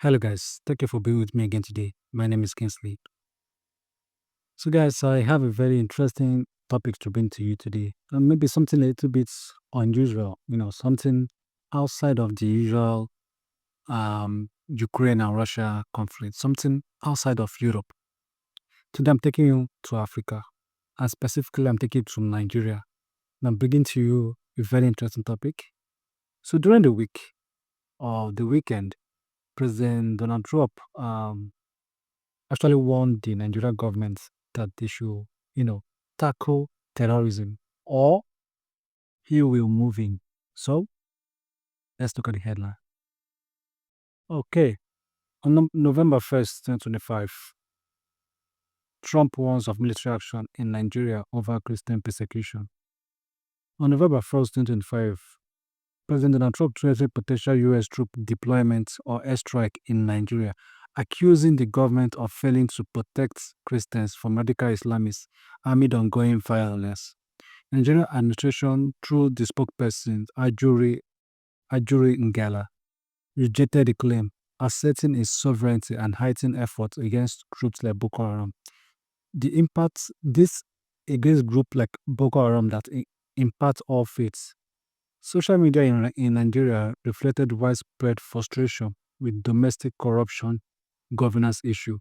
Hello, guys. Thank you for being with me again today. My name is Kingsley. So, guys, I have a very interesting topic to bring to you today. Maybe something a little bit unusual, something outside of the usual Ukraine and Russia conflict, something outside of Europe. Today, I'm taking you to Africa, and specifically, I'm taking it from Nigeria. And I'm bringing to you a very interesting topic. So, during the week or the weekend, President Donald Trump actually warned the Nigerian government that they should, tackle terrorism or he will move in. So let's look at the headline. Okay. On November 1st, 2025, Trump warns of military action in Nigeria over Christian persecution. On November 1st, 2025, President Donald Trump threatened potential U.S. troop deployment or airstrike in Nigeria, accusing the government of failing to protect Christians from radical Islamists amid ongoing violence. Nigerian administration, through the spokesperson Ajuri Ngala, rejected the claim, asserting its sovereignty and heightened efforts against groups like Boko Haram. The impact this against group like Boko Haram that impact all faiths. Social media in Nigeria reflected widespread frustration with domestic corruption governance issue,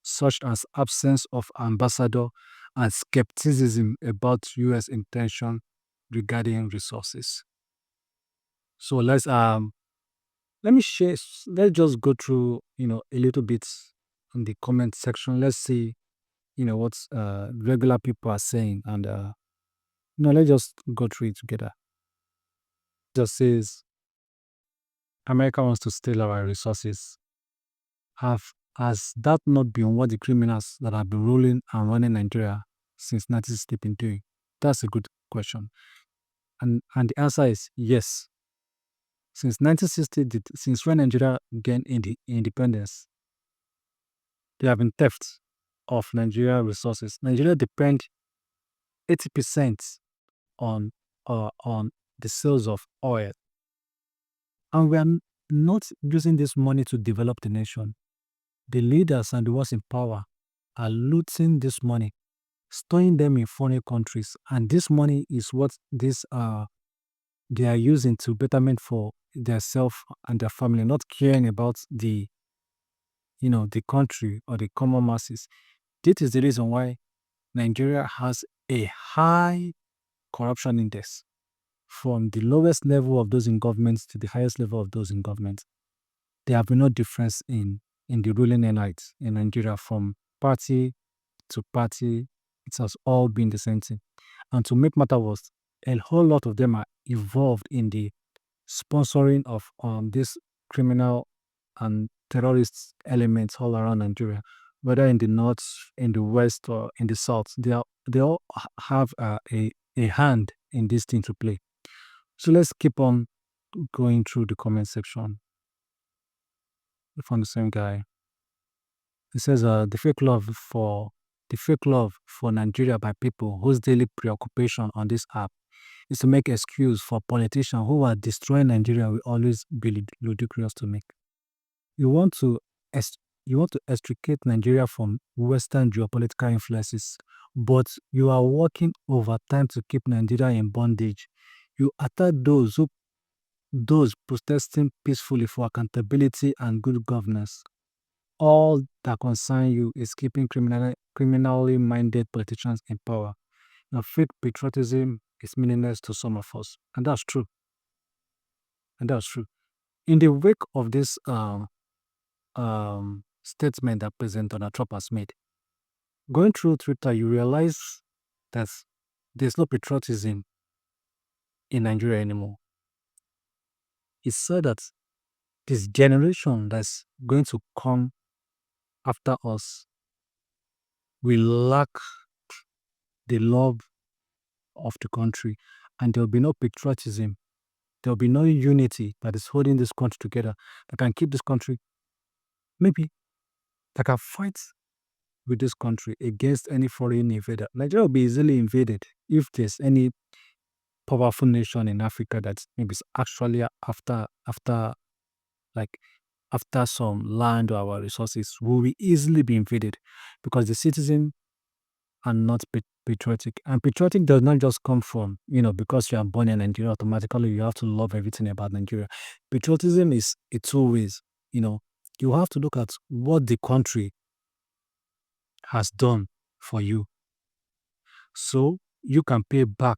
such as absence of ambassador and skepticism about U.S. intention regarding resources. So let me share. Let's just go through a little bit in the comment section. Let's see what regular people are saying, and let's just go through it together. Just says America wants to steal our resources. Has that not been what the criminals that have been ruling and running Nigeria since 1960 been doing? That's a good question. And the answer is yes. Since 1960, since when Nigeria gained independence, there have been theft of Nigeria resources. Nigeria depend 80% on the sales of oil. And we are not using this money to develop the nation. The leaders and the ones in power are looting this money, storing them in foreign countries, and this money is what they are using to betterment for their self and their family, not caring about the country or the common masses. This is the reason why Nigeria has a high corruption index, from the lowest level of those in government to the highest level of those in government. There have been no difference in the ruling elites in Nigeria, from party to party. It has all been the same thing. And to make matter worse, a whole lot of them are involved in the sponsoring of this criminal and terrorist elements all around Nigeria, whether in the north, in the west, or in the south. They all have a hand in this thing to play. So let's keep on going through the comment section. From the same guy, it says the fake love for Nigeria by people whose daily preoccupation on this app is to make excuse for politicians who are destroying Nigeria will always be ludicrous to make. You want to extricate Nigeria from Western geopolitical influences, but you are working overtime to keep Nigeria in bondage. You attack those protesting peacefully for accountability and good governance. All that concern you is keeping criminally minded politicians in power. Now, fake patriotism is meaningless to some of us, and that's true. In the wake of this statement that President Donald Trump has made, going through Twitter, you realize that there's no patriotism in Nigeria anymore. It's said that this generation that's going to come after us will lack the love of the country, and there'll be no patriotism. There'll be no unity that is holding this country together, that can keep this country, maybe, that can fight with this country against any foreign invader. Nigeria will be easily invaded if there's any powerful nation in Africa that maybe is actually after like after some land or our resources, we will easily be invaded because the citizen are not patriotic. And patriotic does not just come from, because you are born in Nigeria, automatically you have to love everything about Nigeria. Patriotism is a two ways. You have to look at what the country has done for you. So you can pay back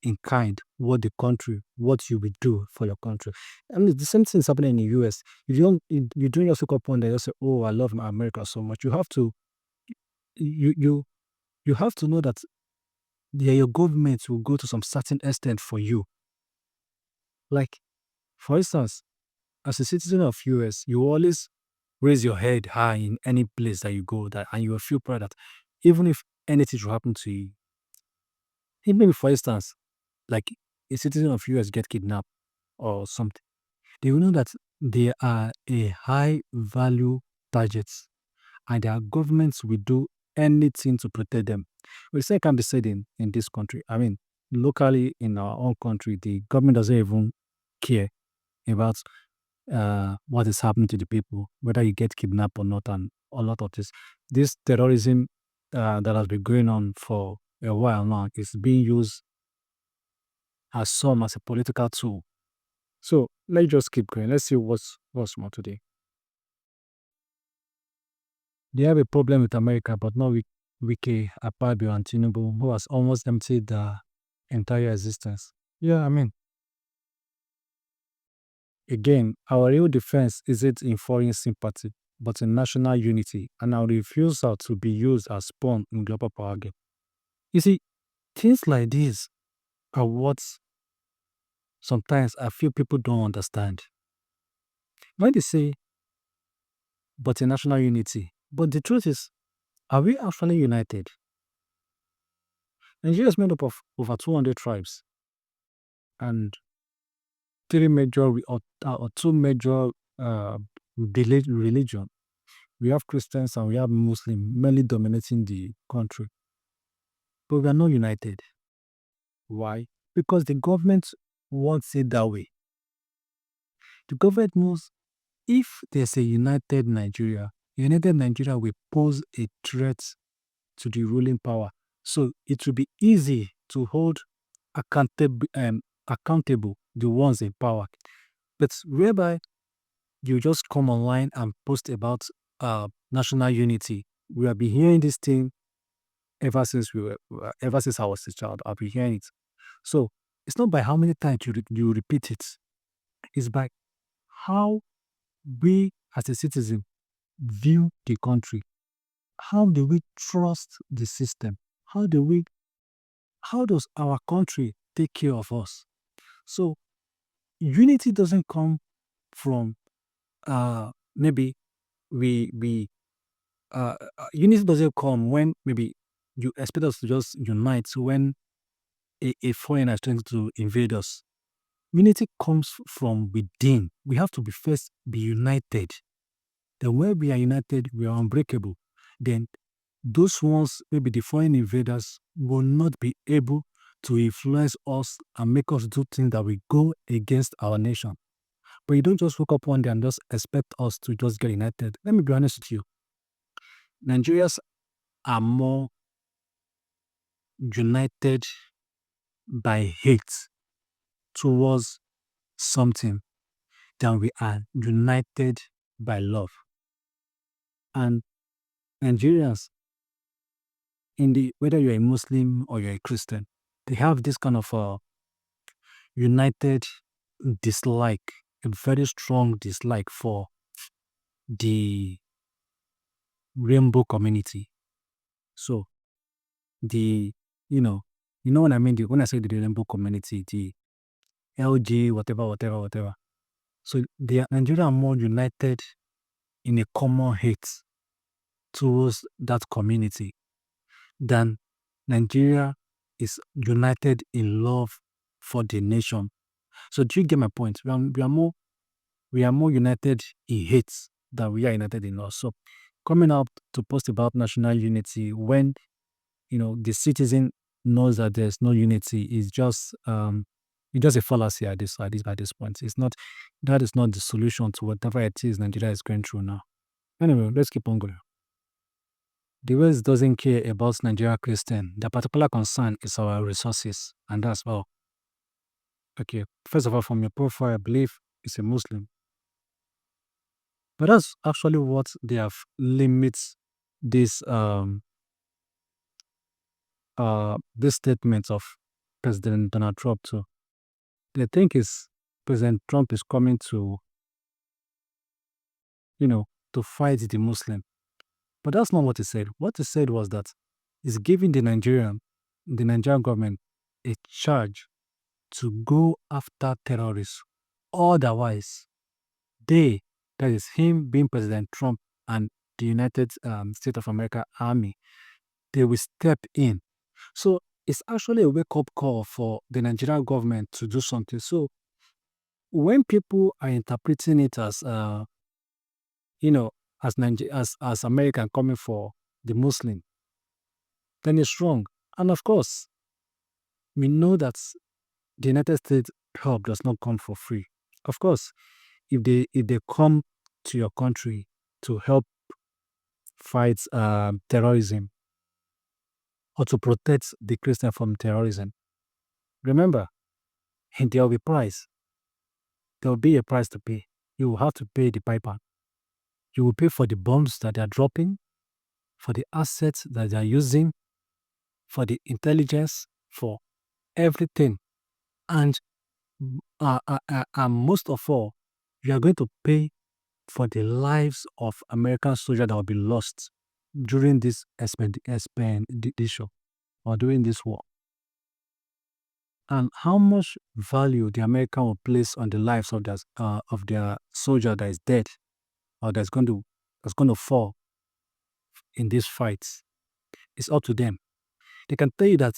in kind what you will do for your country. I mean, the same thing is happening in the US. You don't just wake up one day and say, "Oh, I love my America so much." You you you have to know that your government will go to some certain extent for you. Like, for instance, as a citizen of US, you always raise your head high in any place that you go, and you will feel proud that even if anything should happen to you, maybe for instance, like a citizen of US get kidnapped or something, they will know that they are a high value targets and their governments will do anything to protect them. Well, the same can be said in this country. I mean, locally in our own country, the government doesn't even care about what is happening to the people, whether you get kidnapped or not, and a lot of this. This terrorism that has been going on for a while now is being used as a political tool. So let's just keep going. Let's see what's more today. They have a problem with America, but not with Wike, Akpabio, and Tinubu, who has almost emptied the entire existence. Yeah, I mean, again, our real defense isn't in foreign sympathy, but in national unity, and our refusal to be used as pawn in global power game. You see, things like this are what sometimes I feel people don't understand. When they say, but in national unity, but the truth is, are we actually united? Nigeria is made up of over 200 tribes and two major uh, religion. We have Christians and we have Muslims mainly dominating the country. But we are not united. Why? Because the government wants it that way. The government knows if there's a united Nigeria will pose a threat to the ruling power. So it will be easy to hold accountable the ones in power. But whereby you just come online and post about national unity, we have been hearing this thing ever since I was a child. I've been hearing it. So it's not by how many times you repeat it. It's by how we as a citizen view the country. How do we trust the system? How does our country take care of us? So unity doesn't come from maybe we unity doesn't come when maybe you expect us to just unite when a foreigner is trying to invade us. Unity comes from within. We have to be united. Then when we are united, we are unbreakable. Then those ones, maybe the foreign invaders, will not be able to influence us and make us do things that will go against our nation. But you don't just wake up one day and just expect us to just get united. Let me be honest with you. Nigerians are more united by hate towards something than we are united by love. And Nigerians, whether you're a Muslim or you're a Christian, they have this kind of united dislike, a very strong dislike for the rainbow community. So the what I mean, when I say the rainbow community, the LG, whatever, whatever, whatever. So Nigeria are more united in a common hate towards that community than Nigeria is united in love for the nation. So do you get my point? We are more united in hate than we are united in love. So coming up to post about national unity when the citizen knows that there's no unity is just It's just a fallacy at this point. That is not the solution to whatever it is Nigeria is going through now. Anyway, let's keep on going. The West doesn't care about Nigeria Christian. Their particular concern is our resources, and that's all. Okay, first of all, from your profile, I believe it's a Muslim. But that's actually what they have limits this this statement of President Donald Trump to. They think is President Trump is coming to, to fight the Muslim. But that's not what he said. What he said was that he's giving the Nigerian government a charge to go after terrorists. Otherwise, that is him being President Trump and the United States of America Army, they will step in. So it's actually a wake-up call for the Nigerian government to do something. So when people are interpreting it as, as American coming for the Muslim, then it's wrong. And of course, we know that the United States help does not come for free. Of course, if they come to your country to help fight terrorism or to protect the Christian from terrorism, remember, there will be price. There will be a price to pay. You will have to pay the piper. You will pay for the bombs that they are dropping, for the assets that they are using, for the intelligence, for everything. And most of all, you are going to pay for the lives of American soldiers that will be lost during this expedition or during this war. And how much value the American will place on the lives of their soldier that is dead or that's going to fall in these fights, it's up to them. They can tell you that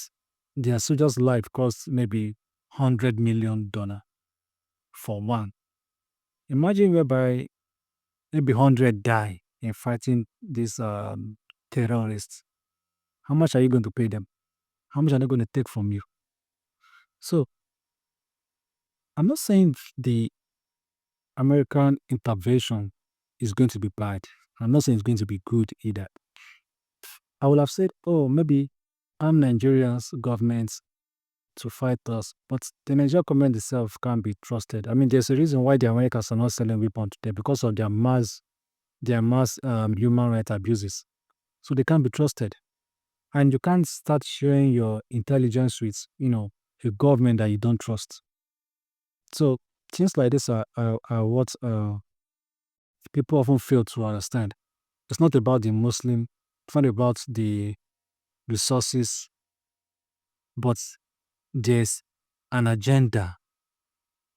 their soldier's life costs maybe $100 million for one. Imagine whereby maybe 100 die in fighting these terrorists. How much are you going to pay them? How much are they going to take from you? So, I'm not saying the American intervention is going to be bad. I'm not saying it's going to be good either. I would have said, oh, maybe I'm Nigeria's government to fight us, but the Nigerian government itself can't be trusted. I mean, there's a reason why the Americans are not selling weapons to them because of their mass human rights abuses. So they can't be trusted. And you can't start sharing your intelligence with, a government that you don't trust. So things like this are what people often fail to understand. It's not about the Muslim, it's not about the resources, but there's an agenda.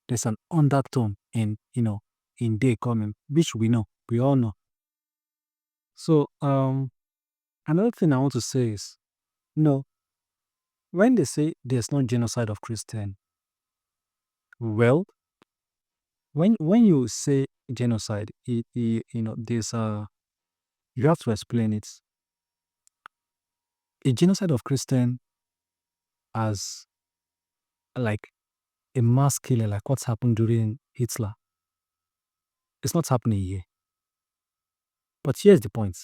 There's an undertone in day coming, which we all know. So another thing I want to say is, when they say there's no genocide of Christian, well, when you say genocide, there's you have to explain it. A genocide of Christian as like a mass killing, like what's happened during Hitler. It's not happening here. But here's the point.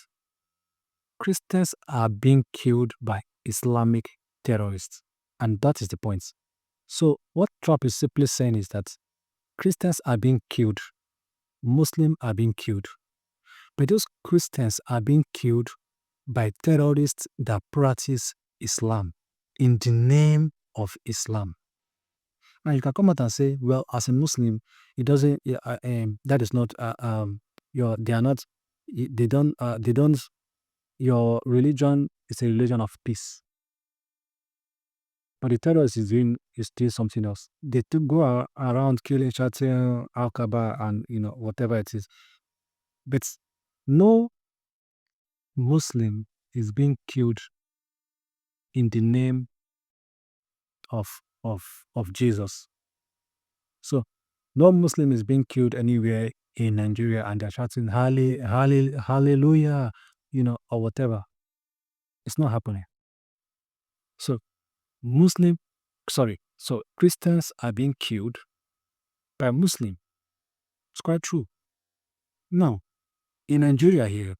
Christians are being killed by Islamic terrorists. And that is the point. So what Trump is simply saying is that Christians are being killed. Muslims are being killed. But those Christians are being killed by terrorists that practice Islam in the name of Islam. Now you can come out and say, well, as a Muslim, it doesn't. That is not. They are not. They don't. Your religion is a religion of peace. But the terrorists is doing something else. They go around killing, shouting Al-Qaeda and whatever it is. But no Muslim is being killed in the name of Jesus. So no Muslim is being killed anywhere in Nigeria and they're shouting hallelujah, or whatever. It's not happening. So So Christians are being killed by Muslims. It's quite true. Now, in Nigeria here,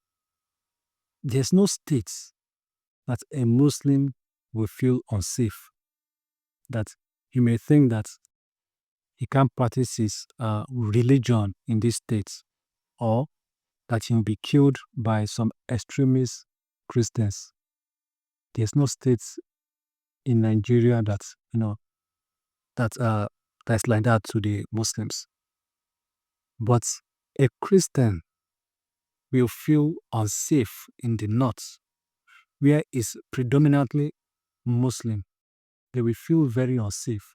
there's no state that a Muslim will feel unsafe. That you may think that he can't practice his religion in this state, or that he will be killed by some extremist Christians. There's no state in Nigeria that that that's like that to the Muslims. But a Christian will feel unsafe in the north, where it's predominantly Muslim. They will feel very unsafe.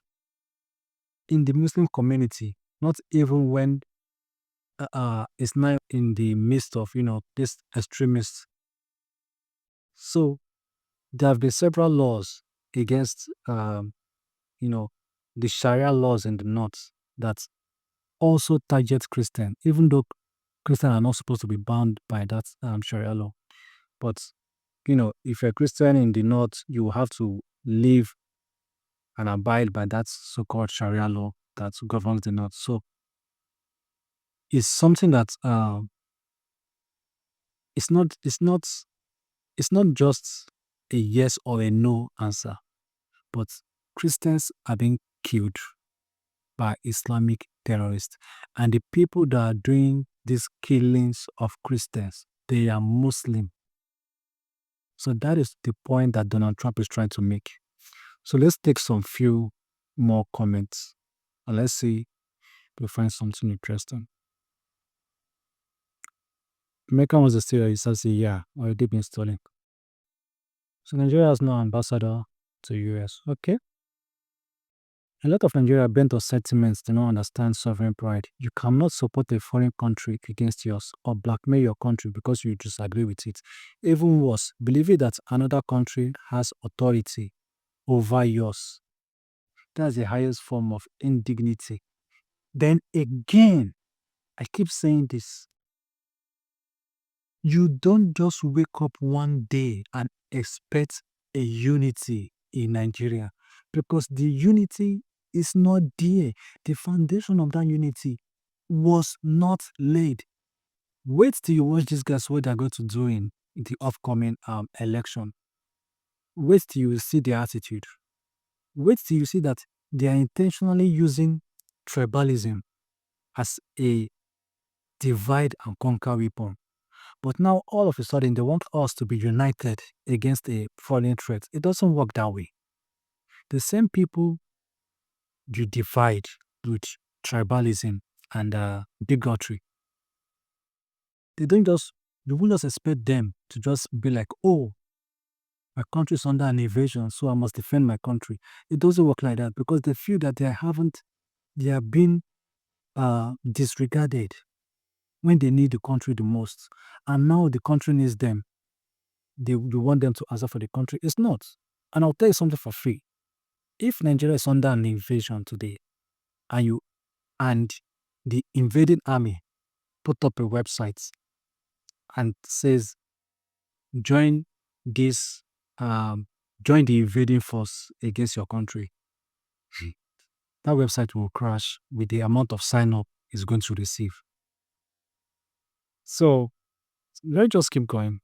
In the Muslim community, not even when it's not in the midst of this extremists. So there have been several laws against you know the Sharia laws in the north that also target Christian, even though Christians are not supposed to be bound by that Sharia law. But if you're a Christian in the north, you will have to live and abide by that so-called Sharia law that governs the north. So it's something that it's not just a yes or a no answer, but Christians are being killed by Islamic terrorists, and the people that are doing these killings of Christians, they are Muslim. So that is the point that Donald Trump is trying to make. So let's take some few more comments and let's see if we find something interesting. America wants to steal his say yeah, already been stolen. So Nigeria has no ambassador to US. Okay. A lot of Nigeria bent on sentiments do not understand sovereign pride. You cannot support a foreign country against yours or blackmail your country because you disagree with it. Even worse, believing that another country has authority over yours. That's the highest form of indignity. Then again, I keep saying this. You don't just wake up one day and expect a unity in Nigeria because the unity is not there. The foundation of that unity was not laid. Wait till you watch these guys what they're going to do in the upcoming election. Wait till you see their attitude. Wait till you see that they are intentionally using tribalism as a divide and conquer weapon. But now, all of a sudden, they want us to be united against a foreign threat. It doesn't work that way. The same people you divide with tribalism and bigotry, you won't just expect them to just be like, oh, my country is under an invasion, so I must defend my country. It doesn't work like that because they feel that they are being disregarded when they need the country the most. And now the country needs them. You want them to answer for the country. It's not. And I'll tell you something for free. If Nigeria is under an invasion today and the invading army put up a website and says join this join the invading force against your country, that website will crash with the amount of sign up it's going to receive. So let's just keep going.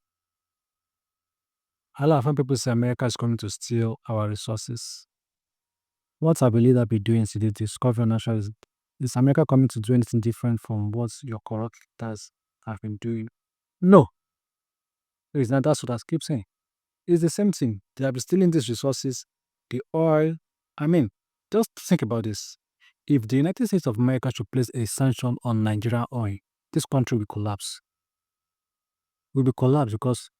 A lot of people say America is coming to steal our resources. What I believe that be doing is to discover national is America coming to do anything different from what your corrupt leaders have been doing? No. It's not. That's what I keep saying. It's the same thing. They have been stealing these resources, the oil. I mean, just think about this. If the United States of America should place a sanction on Nigerian oil, this country will collapse. Will be collapsed because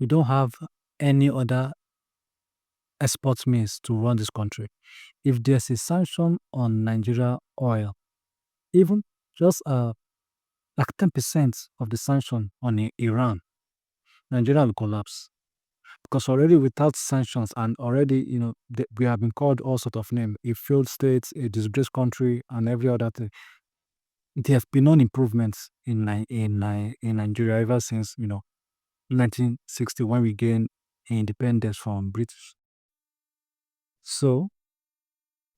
we don't have any other export means to run this country. If there's a sanction on Nigeria oil, even just like 10% of the sanction on Iran, Nigeria will collapse. Because already without sanctions and already, we have been called all sorts of names, a failed state, a disgraced country, and every other thing. There have been no improvements in Nigeria ever since, 1960 when we gained independence from British. So,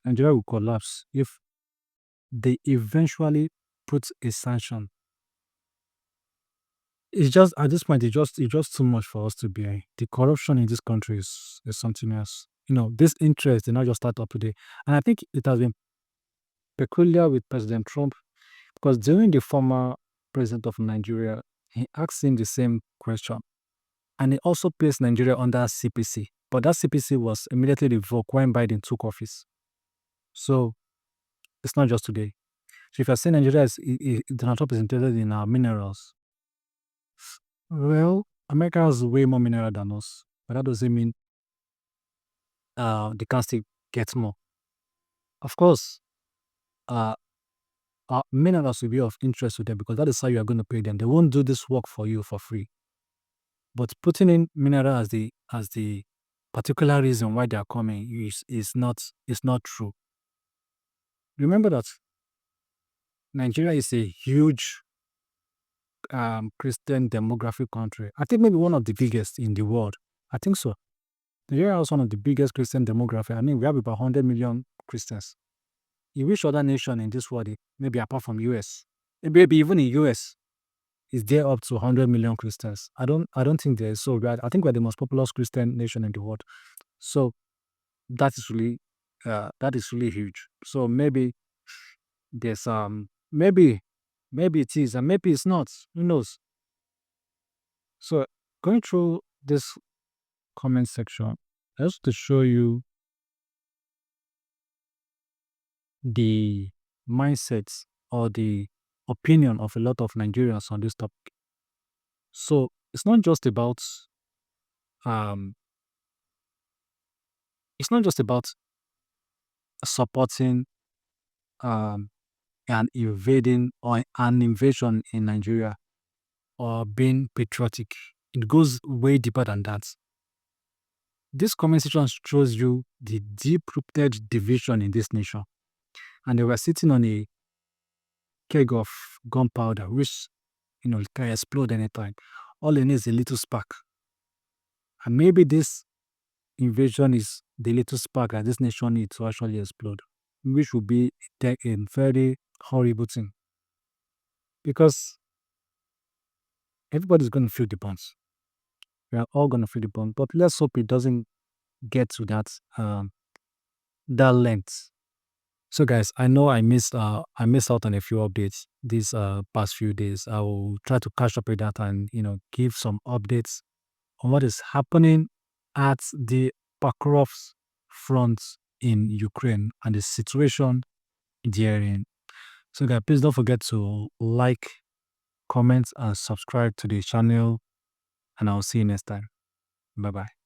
Nigeria will collapse if they eventually put a sanction. It's just at this point, it's just too much for us to bear. The corruption in this country is something else. This interest did not just start up today. And I think it has been peculiar with President Trump because during the former president of Nigeria, he asked him the same question. And he also placed Nigeria under CPC. But that CPC was immediately revoked when Biden took office. So it's not just today. So if you're saying Nigeria Donald Trump is interested in our minerals, well, America has way more mineral than us. But that doesn't mean they can still get more. Of course, uh, minerals will be of interest to them because that is how you are going to pay them. They won't do this work for you for free. But putting in mineral as the particular reason why they are coming is not true. Remember that Nigeria is a huge Christian demographic country. I think maybe one of the biggest in the world. I think so. Nigeria is one of the biggest Christian demographic. I mean, we have about 100 million Christians. In which other nation in this world, maybe apart from US, maybe even in US, is there up to 100 million Christians? I don't think there is. So I think we're the most populous Christian nation in the world. So that is really huge. So maybe there's maybe it is and maybe it's not. Who knows? So going through this comment section, just to show you the mindsets or the opinion of a lot of Nigerians on this topic. So um it's not just about supporting um an invading or an invasion in Nigeria or being patriotic. It goes way deeper than that. This comment section shows you the deep-rooted division in this nation. And they were sitting on a keg of gunpowder, which, can explode anytime. All it needs is a little spark. And maybe this invasion is the little spark that this nation needs to actually explode, which would be a very horrible thing. Because everybody's going to feel the burns. We are all going to feel the burn. But let's hope it doesn't get to that length. So guys, I know I missed out on a few updates these past few days. I will try to catch up with that and give some updates on what is happening at the Pakrovsk front in Ukraine and the situation therein. So guys, please don't forget to like, comment, and subscribe to the channel, and I'll see you next time. Bye bye.